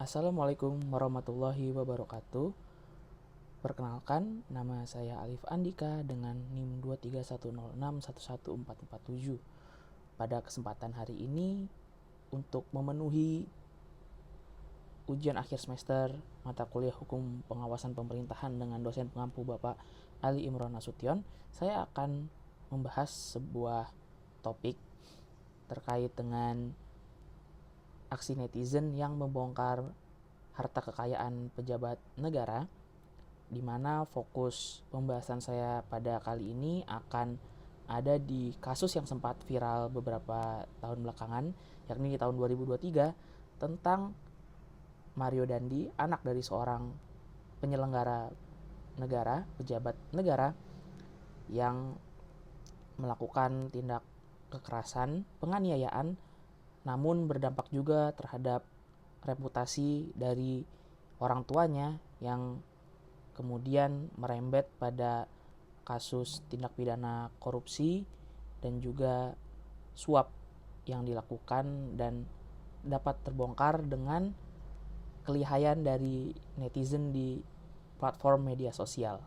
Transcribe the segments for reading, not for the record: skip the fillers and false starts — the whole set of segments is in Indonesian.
Assalamualaikum warahmatullahi wabarakatuh. Perkenalkan, nama saya Alif Andika dengan NIM 23106114447. Pada kesempatan hari ini, untuk memenuhi ujian akhir semester mata kuliah Hukum Pengawasan Pemerintahan dengan dosen pengampu Bapak Ali Imron Nasution, saya akan membahas sebuah topik terkait dengan aksi netizen yang membongkar harta kekayaan pejabat negara, di mana fokus pembahasan saya pada kali ini akan ada di kasus yang sempat viral beberapa tahun belakangan, yakni di tahun 2023, tentang Mario Dandi, anak dari seorang penyelenggara negara, pejabat negara, yang melakukan tindak kekerasan, penganiayaan, namun berdampak juga terhadap reputasi dari orang tuanya yang kemudian merembet pada kasus tindak pidana korupsi dan juga suap yang dilakukan dan dapat terbongkar dengan kelihayan dari netizen di platform media sosial.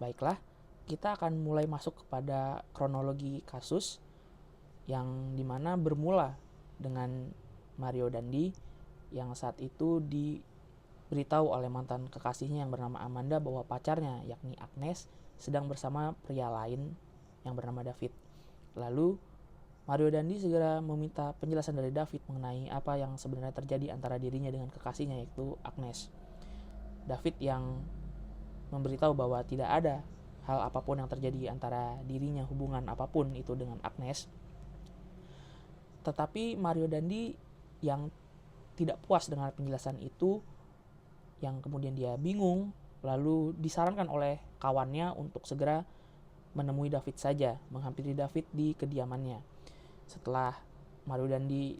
Baiklah, kita akan mulai masuk kepada kronologi kasus yang dimana bermula dengan Mario Dandi yang saat itu diberitahu oleh mantan kekasihnya yang bernama Amanda bahwa pacarnya yakni Agnes sedang bersama pria lain yang bernama David. Lalu Mario Dandi segera meminta penjelasan dari David mengenai apa yang sebenarnya terjadi antara dirinya dengan kekasihnya yaitu Agnes. David yang memberitahu bahwa tidak ada hal apapun yang terjadi antara dirinya, hubungan apapun itu dengan Agnes. Tetapi Mario Dandi yang tidak puas dengan penjelasan itu, yang kemudian dia bingung, lalu disarankan oleh kawannya untuk segera menemui David saja, menghampiri David di kediamannya. Setelah Mario Dandi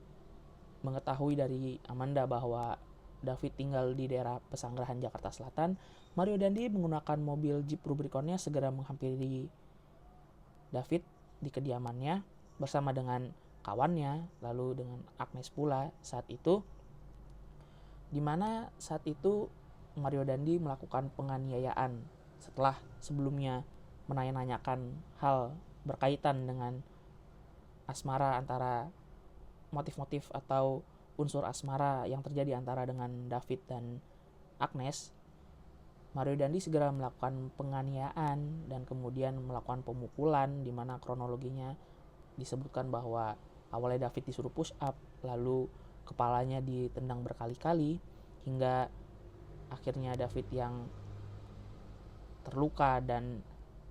mengetahui dari Amanda bahwa David tinggal di daerah Pesanggerahan, Jakarta Selatan, Mario Dandi menggunakan mobil Jeep Rubiconnya segera menghampiri David di kediamannya bersama dengan kawannya, lalu dengan Agnes pula saat itu, dimana saat itu Mario Dandi melakukan penganiayaan setelah sebelumnya menanyakan hal berkaitan dengan asmara, antara motif-motif atau unsur asmara yang terjadi antara dengan David dan Agnes. Mario Dandi segera melakukan penganiayaan dan kemudian melakukan pemukulan, di mana kronologinya disebutkan bahwa awalnya David disuruh push up, lalu kepalanya ditendang berkali-kali hingga akhirnya David yang terluka dan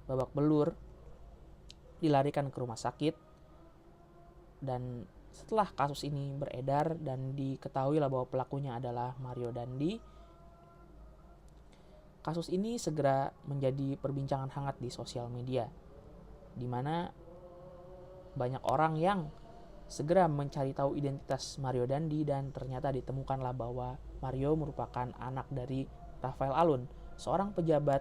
babak belur dilarikan ke rumah sakit. Dan setelah kasus ini beredar dan diketahuilah bahwa pelakunya adalah Mario Dandi, kasus ini segera menjadi perbincangan hangat di sosial media, di mana banyak orang yang segera mencari tahu identitas Mario Dandi, dan ternyata ditemukanlah bahwa Mario merupakan anak dari Rafael Alun, seorang pejabat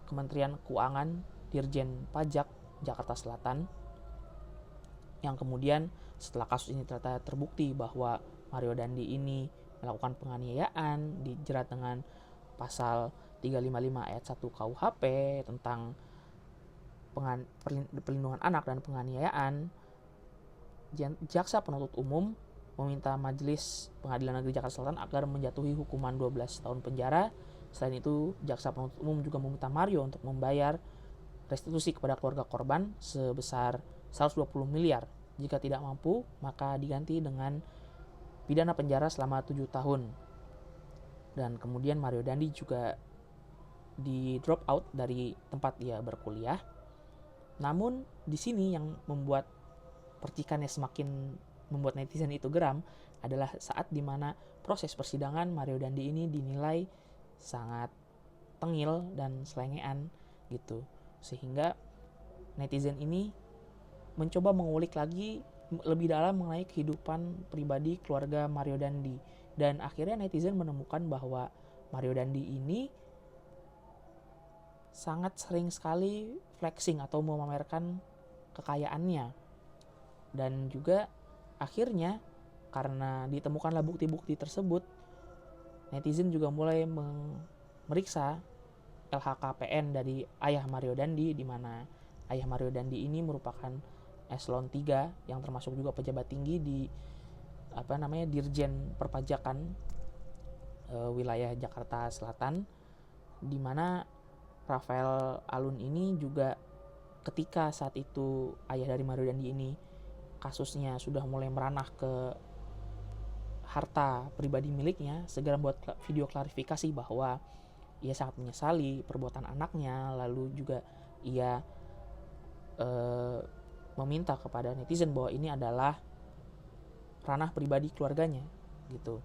Kementerian Keuangan, Dirjen Pajak Jakarta Selatan, yang kemudian setelah kasus ini ternyata terbukti bahwa Mario Dandi ini melakukan penganiayaan, dijerat dengan pasal 355 ayat 1 KUHP tentang perlindungan anak dan penganiayaan. Jaksa penuntut umum meminta Majelis Pengadilan Negeri Jakarta Selatan agar menjatuhi hukuman 12 tahun penjara. Selain itu, jaksa penuntut umum juga meminta Mario untuk membayar restitusi kepada keluarga korban sebesar 120 miliar. Jika tidak mampu, maka diganti dengan pidana penjara selama 7 tahun. Dan kemudian Mario Dandi juga di drop out dari tempat ia berkuliah. Namun di sini yang membuat percikannya semakin membuat netizen itu geram adalah saat dimana proses persidangan Mario Dandi ini dinilai sangat tengil dan selengean gitu, sehingga netizen ini mencoba mengulik lagi lebih dalam mengenai kehidupan pribadi keluarga Mario Dandi, dan akhirnya netizen menemukan bahwa Mario Dandi ini sangat sering sekali flexing atau memamerkan kekayaannya. Dan juga akhirnya karena ditemukanlah bukti-bukti tersebut, netizen juga mulai memeriksa LHKPN dari ayah Mario Dandi, di mana ayah Mario Dandi ini merupakan eselon 3 yang termasuk juga pejabat tinggi di Dirjen Perpajakan wilayah Jakarta Selatan, di mana Rafael Alun ini juga ketika saat itu ayah dari Mario Dandi ini kasusnya sudah mulai meranah ke harta pribadi miliknya, segera membuat video klarifikasi bahwa ia sangat menyesali perbuatan anaknya, lalu juga ia meminta kepada netizen bahwa ini adalah ranah pribadi keluarganya gitu.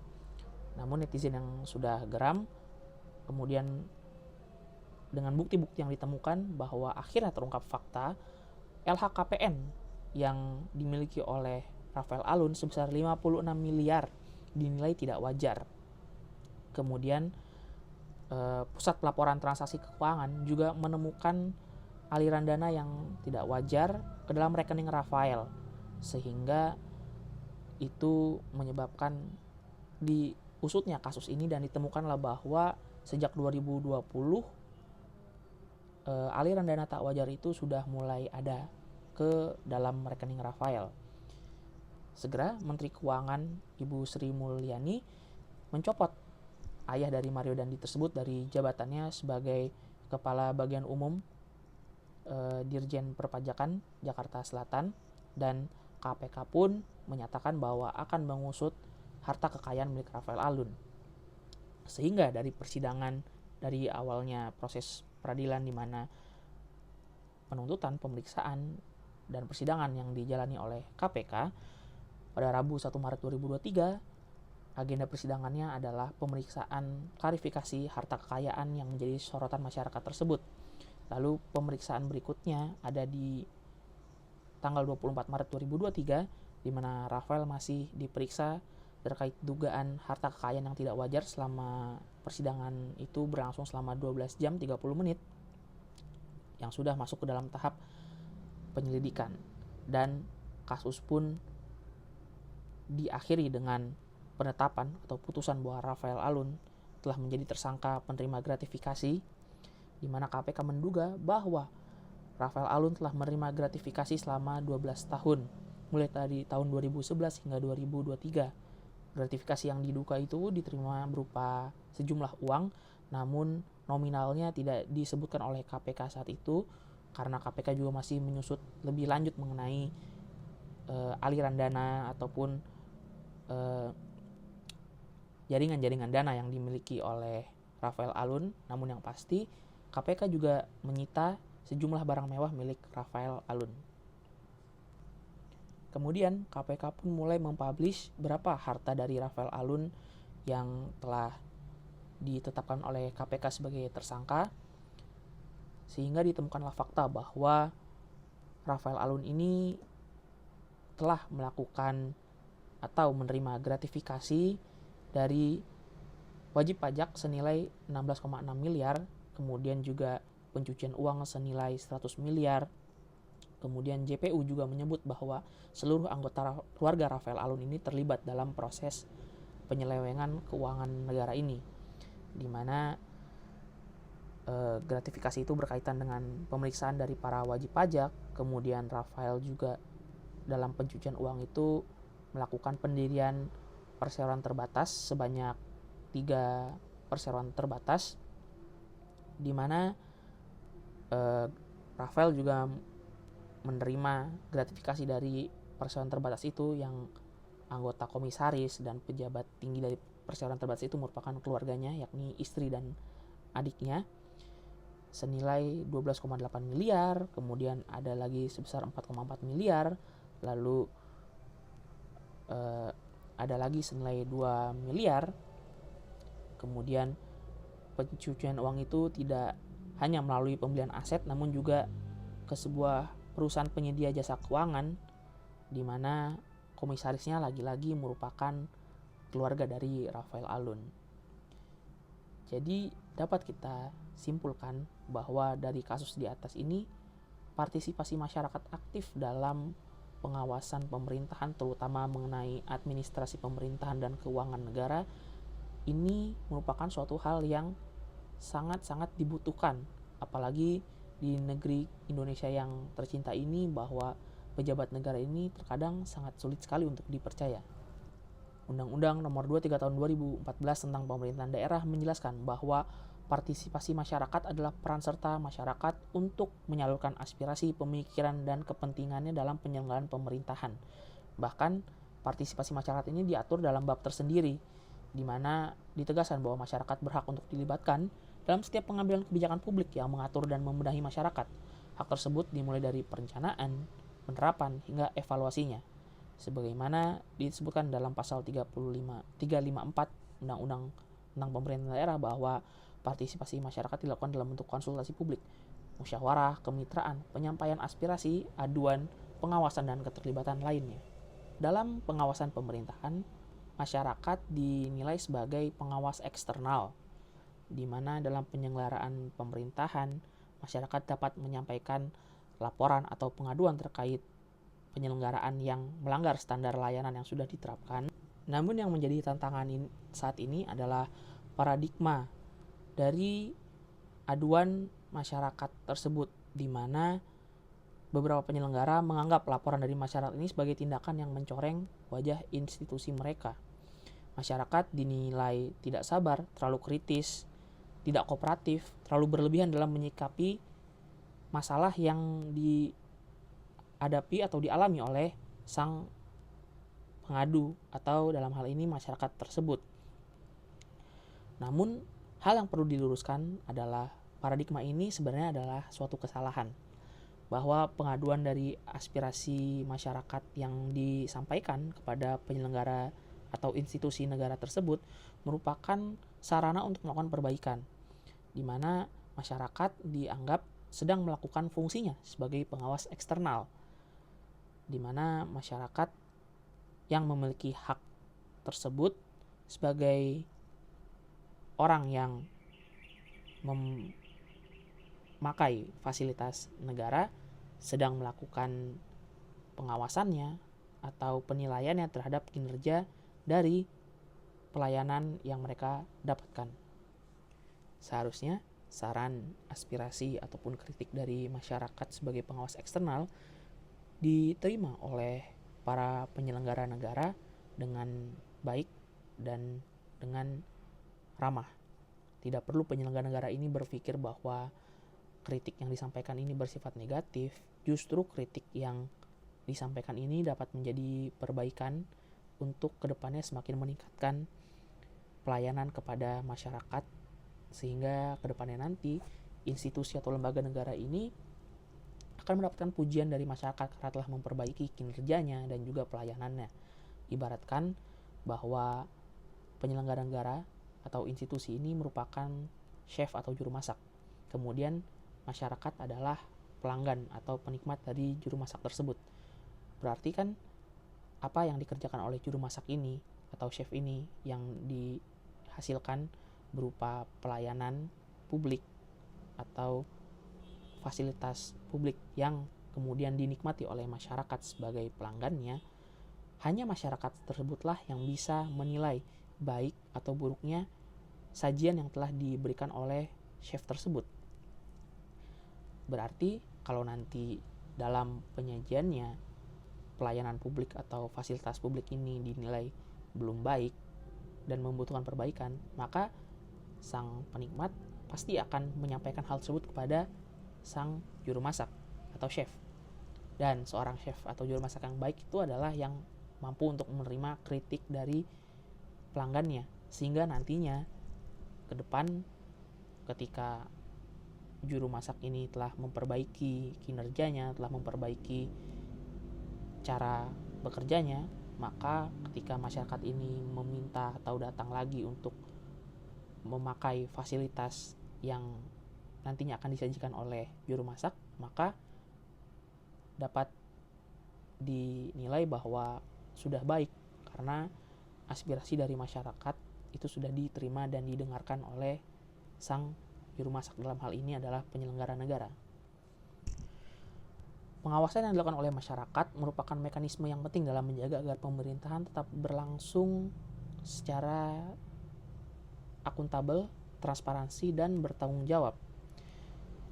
Namun netizen yang sudah geram kemudian dengan bukti-bukti yang ditemukan bahwa akhirnya terungkap fakta LHKPN yang dimiliki oleh Rafael Alun sebesar 56 miliar dinilai tidak wajar. Kemudian Pusat Pelaporan Transaksi Keuangan juga menemukan aliran dana yang tidak wajar ke dalam rekening Rafael, sehingga itu menyebabkan diusutnya kasus ini dan ditemukanlah bahwa sejak 2020 aliran dana tak wajar itu sudah mulai ada ke dalam rekening Rafael. Segera Menteri Keuangan Ibu Sri Mulyani mencopot ayah dari Mario Dandi tersebut dari jabatannya sebagai Kepala Bagian Umum Dirjen Perpajakan Jakarta Selatan, dan KPK pun menyatakan bahwa akan mengusut harta kekayaan milik Rafael Alun. Sehingga dari persidangan, dari awalnya proses peradilan di mana penuntutan, pemeriksaan, dan persidangan yang dijalani oleh KPK pada Rabu 1 Maret 2023, agenda persidangannya adalah pemeriksaan klarifikasi harta kekayaan yang menjadi sorotan masyarakat tersebut. Lalu pemeriksaan berikutnya ada di tanggal 24 Maret 2023, di mana Rafael masih diperiksa terkait dugaan harta kekayaan yang tidak wajar selama persidangan itu berlangsung selama 12 jam 30 menit yang sudah masuk ke dalam tahap penyelidikan, dan kasus pun diakhiri dengan penetapan atau putusan bahwa Rafael Alun telah menjadi tersangka penerima gratifikasi, di mana KPK menduga bahwa Rafael Alun telah menerima gratifikasi selama 12 tahun, mulai dari tahun 2011 hingga 2023. Gratifikasi yang diduga itu diterima berupa sejumlah uang, namun nominalnya tidak disebutkan oleh KPK saat itu, karena KPK juga masih menyusut lebih lanjut mengenai aliran dana ataupun jaringan-jaringan dana yang dimiliki oleh Rafael Alun. Namun yang pasti KPK juga menyita sejumlah barang mewah milik Rafael Alun. Kemudian KPK pun mulai mempublish berapa harta dari Rafael Alun yang telah ditetapkan oleh KPK sebagai tersangka, sehingga ditemukanlah fakta bahwa Rafael Alun ini telah melakukan atau menerima gratifikasi dari wajib pajak senilai 16,6 miliar, kemudian juga pencucian uang senilai 100 miliar. Kemudian JPU juga menyebut bahwa seluruh anggota keluarga Rafael Alun ini terlibat dalam proses penyelewengan keuangan negara ini, di mana gratifikasi itu berkaitan dengan pemeriksaan dari para wajib pajak. Kemudian Rafael juga dalam pencucian uang itu melakukan pendirian perseroan terbatas sebanyak 3 perseroan terbatas, di mana Rafael juga menerima gratifikasi dari perseroan terbatas itu yang anggota komisaris dan pejabat tinggi dari perseroan terbatas itu merupakan keluarganya, yakni istri dan adiknya, senilai 12,8 miliar. Kemudian ada lagi sebesar 4,4 miliar, lalu ada lagi senilai 2 miliar. Kemudian pencucian uang itu tidak hanya melalui pembelian aset, namun juga ke sebuah perusahaan penyedia jasa keuangan, di mana komisarisnya lagi-lagi merupakan keluarga dari Rafael Alun. Jadi dapat kita simpulkan bahwa dari kasus di atas ini partisipasi masyarakat aktif dalam pengawasan pemerintahan, terutama mengenai administrasi pemerintahan dan keuangan negara, ini merupakan suatu hal yang sangat-sangat dibutuhkan, apalagi di negeri Indonesia yang tercinta ini, bahwa pejabat negara ini terkadang sangat sulit sekali untuk dipercaya. Undang-Undang Nomor 23 Tahun 2014 tentang Pemerintahan Daerah menjelaskan bahwa partisipasi masyarakat adalah peran serta masyarakat untuk menyalurkan aspirasi, pemikiran, dan kepentingannya dalam penyelenggaraan pemerintahan. Bahkan, partisipasi masyarakat ini diatur dalam bab tersendiri, di mana ditegaskan bahwa masyarakat berhak untuk dilibatkan dalam setiap pengambilan kebijakan publik yang mengatur dan membenahi masyarakat. Hak tersebut dimulai dari perencanaan, penerapan, hingga evaluasinya, sebagaimana disebutkan dalam pasal 354 Undang-Undang tentang Pemerintahan Daerah, bahwa partisipasi masyarakat dilakukan dalam bentuk konsultasi publik, musyawarah, kemitraan, penyampaian aspirasi, aduan, pengawasan, dan keterlibatan lainnya. Dalam pengawasan pemerintahan, masyarakat dinilai sebagai pengawas eksternal, di mana dalam penyelenggaraan pemerintahan, masyarakat dapat menyampaikan laporan atau pengaduan terkait penyelenggaraan yang melanggar standar layanan yang sudah diterapkan. Namun yang menjadi tantangan saat ini adalah paradigma dari aduan masyarakat tersebut, di mana beberapa penyelenggara menganggap laporan dari masyarakat ini sebagai tindakan yang mencoreng wajah institusi mereka. Masyarakat dinilai tidak sabar, terlalu kritis, tidak kooperatif, terlalu berlebihan dalam menyikapi masalah yang dihadapi atau dialami oleh sang pengadu atau dalam hal ini masyarakat tersebut. Namun, hal yang perlu diluruskan adalah paradigma ini sebenarnya adalah suatu kesalahan, bahwa pengaduan dari aspirasi masyarakat yang disampaikan kepada penyelenggara atau institusi negara tersebut merupakan sarana untuk melakukan perbaikan, di mana masyarakat dianggap sedang melakukan fungsinya sebagai pengawas eksternal, di mana masyarakat yang memiliki hak tersebut sebagai orang yang memakai fasilitas negara sedang melakukan pengawasannya atau penilaiannya terhadap kinerja dari pelayanan yang mereka dapatkan. Seharusnya saran, aspirasi, ataupun kritik dari masyarakat sebagai pengawas eksternal diterima oleh para penyelenggara negara dengan baik dan dengan ramah. Tidak perlu penyelenggara negara ini berpikir bahwa kritik yang disampaikan ini bersifat negatif. Justru kritik yang disampaikan ini dapat menjadi perbaikan untuk kedepannya semakin meningkatkan pelayanan kepada masyarakat, sehingga kedepannya nanti institusi atau lembaga negara ini akan mendapatkan pujian dari masyarakat karena telah memperbaiki kinerjanya dan juga pelayanannya. Ibaratkan bahwa penyelenggara negara atau institusi ini merupakan chef atau juru masak. Kemudian masyarakat adalah pelanggan atau penikmat dari juru masak tersebut. Berarti kan apa yang dikerjakan oleh juru masak ini atau chef ini yang dihasilkan berupa pelayanan publik atau fasilitas publik yang kemudian dinikmati oleh masyarakat sebagai pelanggannya, hanya masyarakat tersebutlah yang bisa menilai baik atau buruknya sajian yang telah diberikan oleh chef tersebut. Berarti kalau nanti dalam penyajiannya pelayanan publik atau fasilitas publik ini dinilai belum baik dan membutuhkan perbaikan, maka sang penikmat pasti akan menyampaikan hal tersebut kepada sang juru masak atau chef. Dan seorang chef atau juru masak yang baik itu adalah yang mampu untuk menerima kritik dari pelanggannya, sehingga nantinya ke depan ketika juru masak ini telah memperbaiki kinerjanya, telah memperbaiki cara bekerjanya, maka ketika masyarakat ini meminta atau datang lagi untuk memakai fasilitas yang nantinya akan disajikan oleh juru masak, maka dapat dinilai bahwa sudah baik karena aspirasi dari masyarakat itu sudah diterima dan didengarkan oleh sang juru masak. Dalam hal ini adalah penyelenggara negara. Pengawasan yang dilakukan oleh masyarakat merupakan mekanisme yang penting dalam menjaga agar pemerintahan tetap berlangsung secara akuntabel, transparansi, dan bertanggung jawab.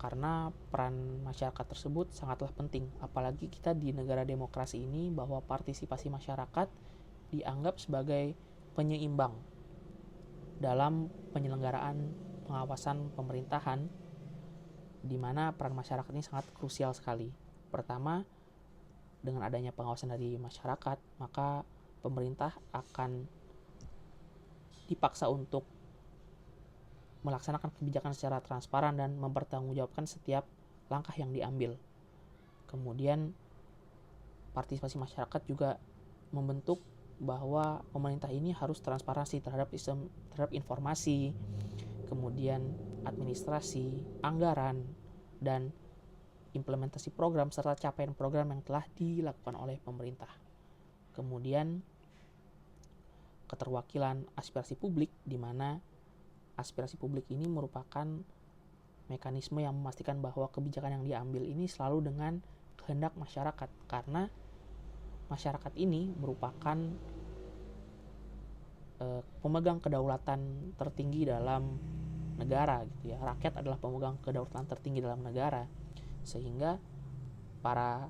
Karena peran masyarakat tersebut sangatlah penting, apalagi kita di negara demokrasi ini bahwa partisipasi masyarakat dianggap sebagai penyeimbang dalam penyelenggaraan pengawasan pemerintahan, di mana peran masyarakat ini sangat krusial sekali. Pertama, dengan adanya pengawasan dari masyarakat, maka pemerintah akan dipaksa untuk melaksanakan kebijakan secara transparan dan mempertanggungjawabkan setiap langkah yang diambil. Kemudian, partisipasi masyarakat juga membentuk bahwa pemerintah ini harus transparansi terhadap informasi, kemudian administrasi, anggaran, dan implementasi program serta capaian program yang telah dilakukan oleh pemerintah. Kemudian keterwakilan aspirasi publik, di mana aspirasi publik ini merupakan mekanisme yang memastikan bahwa kebijakan yang diambil ini selalu dengan kehendak masyarakat, karena masyarakat ini merupakan pemegang kedaulatan tertinggi dalam negara gitu ya. Rakyat adalah pemegang kedaulatan tertinggi dalam negara, sehingga para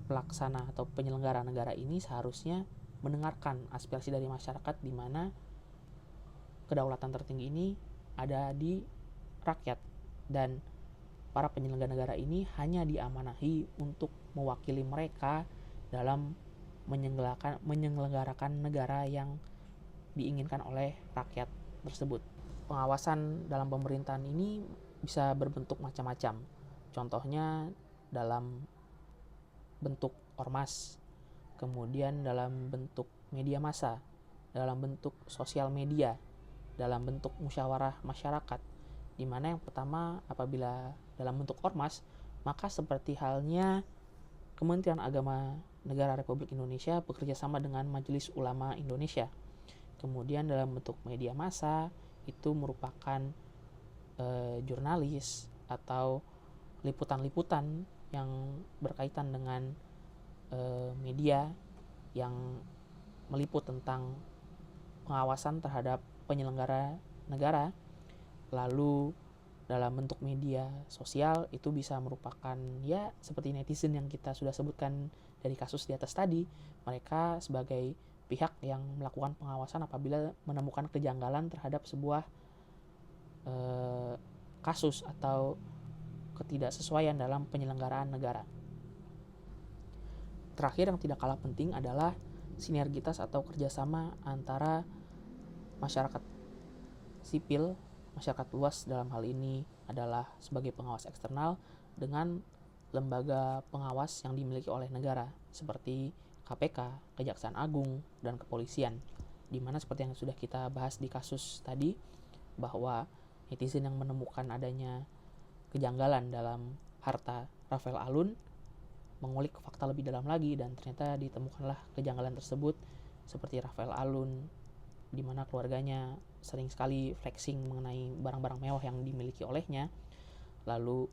pelaksana atau penyelenggara negara ini seharusnya mendengarkan aspirasi dari masyarakat, di mana kedaulatan tertinggi ini ada di rakyat, dan para penyelenggara negara ini hanya diamanahi untuk mewakili mereka dalam menyelenggarakan negara yang diinginkan oleh rakyat tersebut. Pengawasan dalam pemerintahan ini bisa berbentuk macam-macam. Contohnya dalam bentuk ormas, kemudian dalam bentuk media massa, dalam bentuk sosial media, dalam bentuk musyawarah masyarakat. Di mana yang pertama, apabila dalam bentuk ormas, maka seperti halnya Kementerian Agama Negara Republik Indonesia bekerja sama dengan Majelis Ulama Indonesia. Kemudian dalam bentuk media massa itu merupakan jurnalis atau liputan-liputan yang berkaitan dengan media yang meliput tentang pengawasan terhadap penyelenggara negara. Lalu dalam bentuk media sosial itu bisa merupakan ya seperti netizen yang kita sudah sebutkan dari kasus di atas tadi. Mereka sebagai pihak yang melakukan pengawasan apabila menemukan kejanggalan terhadap sebuah kasus atau ketidaksesuaian dalam penyelenggaraan negara. Terakhir yang tidak kalah penting adalah sinergitas atau kerjasama antara masyarakat sipil, masyarakat luas dalam hal ini adalah sebagai pengawas eksternal, dengan lembaga pengawas yang dimiliki oleh negara seperti KPK, Kejaksaan Agung, dan Kepolisian. Di mana seperti yang sudah kita bahas di kasus tadi, bahwa netizen yang menemukan adanya kejanggalan dalam harta Rafael Alun mengulik fakta lebih dalam lagi, dan ternyata ditemukanlah kejanggalan tersebut, seperti Rafael Alun di mana keluarganya sering sekali flexing mengenai barang-barang mewah yang dimiliki olehnya. Lalu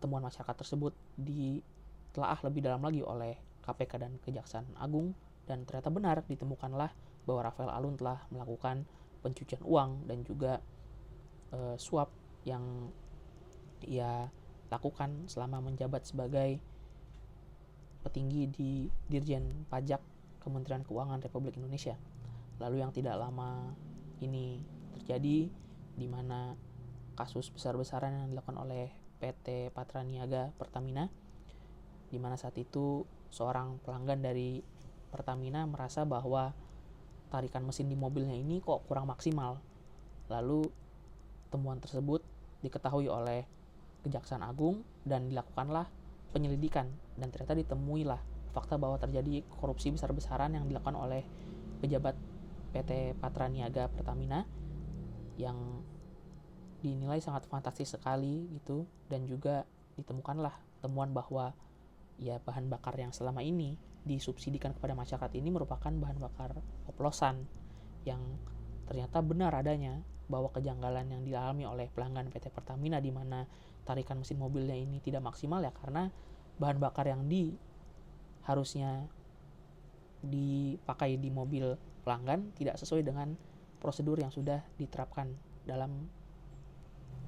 temuan masyarakat tersebut ditelaah lebih dalam lagi oleh KPK dan Kejaksaan Agung, dan ternyata benar ditemukanlah bahwa Rafael Alun telah melakukan pencucian uang dan juga suap yang ia lakukan selama menjabat sebagai petinggi di Dirjen Pajak Kementerian Keuangan Republik Indonesia. Lalu yang tidak lama ini terjadi, di mana kasus besar-besaran yang dilakukan oleh PT Patraniaga Pertamina, di mana saat itu seorang pelanggan dari Pertamina merasa bahwa tarikan mesin di mobilnya ini kok kurang maksimal. Lalu temuan tersebut diketahui oleh Kejaksaan Agung dan dilakukanlah penyelidikan, dan ternyata ditemuilah fakta bahwa terjadi korupsi besar-besaran yang dilakukan oleh pejabat PT Patraniaga Pertamina yang dinilai sangat fantastis sekali gitu. Dan juga ditemukanlah temuan bahwa ya bahan bakar yang selama ini disubsidikan kepada masyarakat ini merupakan bahan bakar oplosan, yang ternyata benar adanya bahwa kejanggalan yang dialami oleh pelanggan PT Pertamina, di mana tarikan mesin mobilnya ini tidak maksimal ya karena bahan bakar yang harusnya dipakai di mobil pelanggan tidak sesuai dengan prosedur yang sudah diterapkan dalam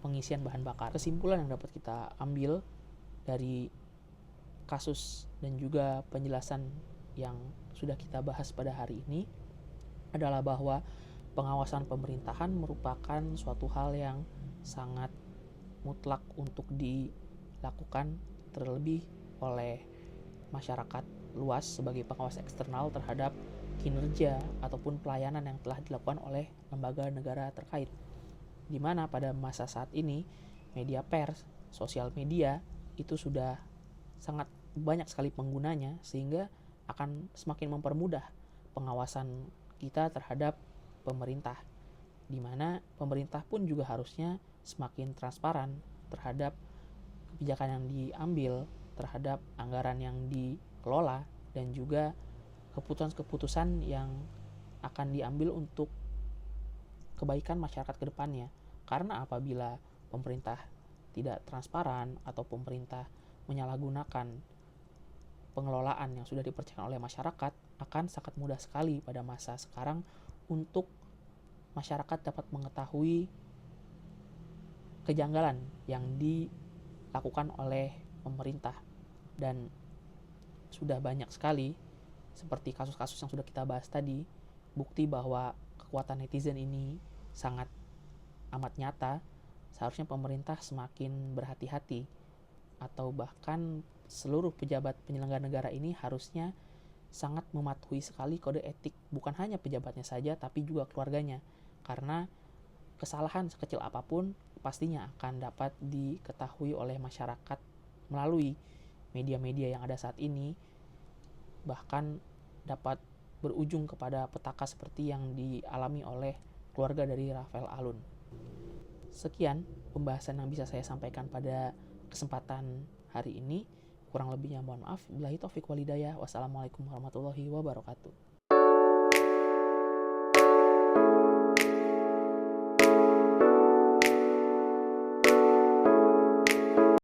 pengisian bahan bakar. Kesimpulan yang dapat kita ambil dari kasus dan juga penjelasan yang sudah kita bahas pada hari ini adalah bahwa pengawasan pemerintahan merupakan suatu hal yang sangat mutlak untuk dilakukan, terlebih oleh masyarakat luas sebagai pengawas eksternal terhadap kinerja ataupun pelayanan yang telah dilakukan oleh lembaga negara terkait, di mana pada masa saat ini media pers, sosial media itu sudah sangat banyak sekali penggunanya, sehingga akan semakin mempermudah pengawasan kita terhadap pemerintah, di mana pemerintah pun juga harusnya semakin transparan terhadap kebijakan yang diambil, terhadap anggaran yang dikelola, dan juga keputusan-keputusan yang akan diambil untuk kebaikan masyarakat ke depannya. Karena apabila pemerintah tidak transparan atau pemerintah menyalahgunakan pengelolaan yang sudah dipercayakan oleh masyarakat, akan sangat mudah sekali pada masa sekarang untuk masyarakat dapat mengetahui kejanggalan yang dilakukan oleh pemerintah. Dan sudah banyak sekali, seperti kasus-kasus yang sudah kita bahas tadi, bukti bahwa kekuatan netizen ini sangat amat nyata. Seharusnya pemerintah semakin berhati-hati, atau bahkan seluruh pejabat penyelenggara negara ini harusnya sangat mematuhi sekali kode etik, bukan hanya pejabatnya saja tapi juga keluarganya, karena kesalahan sekecil apapun pastinya akan dapat diketahui oleh masyarakat melalui media-media yang ada saat ini, bahkan dapat berujung kepada petaka seperti yang dialami oleh keluarga dari Rafael Alun. Sekian pembahasan yang bisa saya sampaikan pada kesempatan hari ini. Kurang lebihnya mohon maaf. Billahi taufiq wal hidayah. Wassalamualaikum warahmatullahi wabarakatuh.